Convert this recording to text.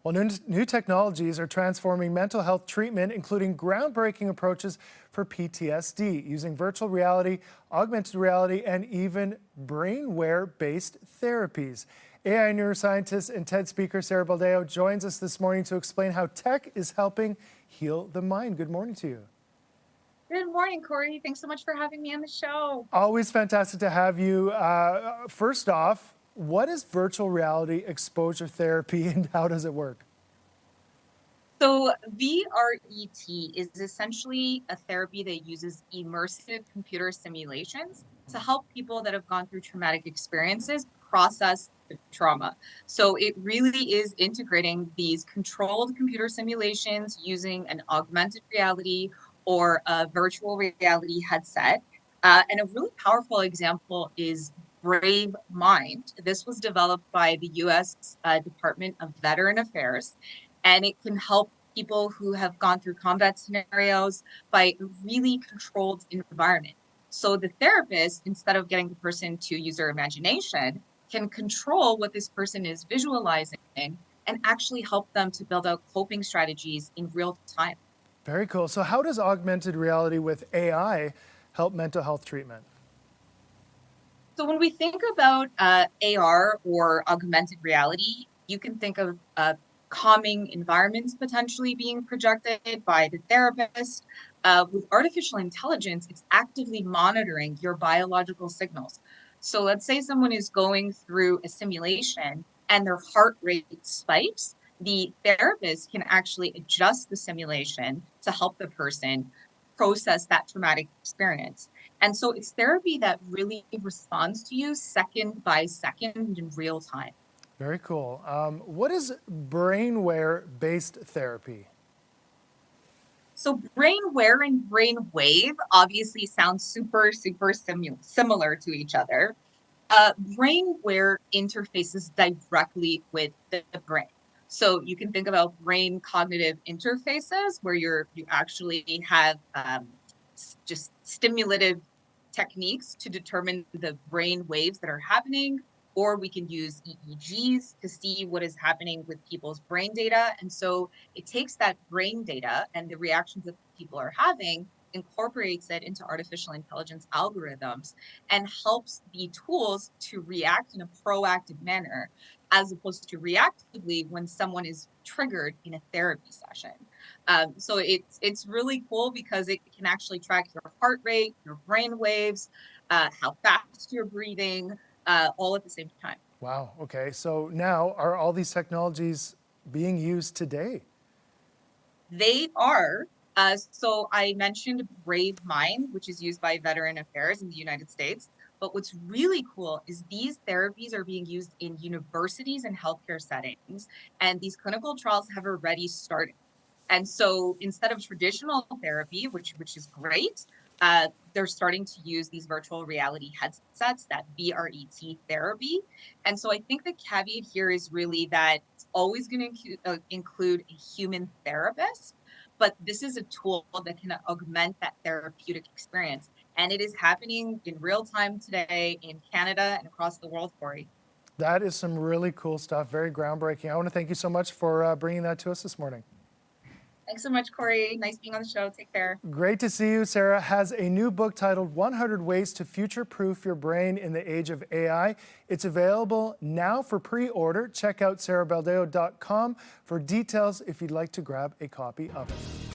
Well, new technologies are transforming mental health treatment, including groundbreaking approaches for PTSD using virtual reality, augmented reality, and even brainware-based therapies. AI neuroscientist and TED speaker Sarah Baldeo joins us this morning to explain how tech is helping heal the mind. Good morning to you. Good morning, Corey. Thanks so much for having me on the show. Always fantastic to have you. First off, what is virtual reality exposure therapy and how does it work? So VRET is essentially a therapy that uses immersive computer simulations to help people that have gone through traumatic experiences process the trauma. So it really is integrating these controlled computer simulations using an augmented reality or a virtual reality headset. And a really powerful example is Brave Mind. This was developed by the US Department of Veteran Affairs, and it can help people who have gone through combat scenarios by a really controlled environment. So the therapist, instead of getting the person to use their imagination, can control what this person is visualizing and actually help them to build out coping strategies in real time. Very cool. So how does augmented reality with AI help mental health treatment? So when we think about AR or augmented reality, you can think of calming environments potentially being projected by the therapist. With artificial intelligence, it's actively monitoring your biological signals. So let's say someone is going through a simulation and their heart rate spikes. The therapist can actually adjust the simulation to help the person process that traumatic experience. And so it's therapy that really responds to you second by second in real time. Very cool. What is brainware-based therapy? So brainware and brainwave obviously sound super similar to each other. Brainware interfaces directly with the brain. So you can think about brain cognitive interfaces where you actually have just stimulative techniques to determine the brain waves that are happening, or we can use EEGs to see what is happening with people's brain data. And so it takes that brain data and the reactions that people are having, incorporates it into artificial intelligence algorithms, and helps the tools to react in a proactive manner, as opposed to reactively when someone is triggered in a therapy session. So it's really cool because it can actually track your heart rate, your brain waves, how fast you're breathing, all at the same time. Wow. Okay. So now are all these technologies being used today? They are. So I mentioned Brave Mind, which is used by Veteran Affairs in the United States. But what's really cool is these therapies are being used in universities and healthcare settings, and these clinical trials have already started. And so instead of traditional therapy, which is great, they're starting to use these virtual reality headsets, that VRET therapy. And so I think the caveat here is really that it's always going to include a human therapist, but this is a tool that can augment that therapeutic experience. And it is happening in real time today in Canada and across the world, Corey. That is some really cool stuff, very groundbreaking. I want to thank you so much for bringing that to us this morning. Thanks so much, Corey. Nice being on the show. Take care. Great to see you. Sarah has a new book titled 100 Ways to Future-Proof Your Brain in the Age of AI. It's available now for pre-order. Check out sarahbaldeo.com for details if you'd like to grab a copy of it.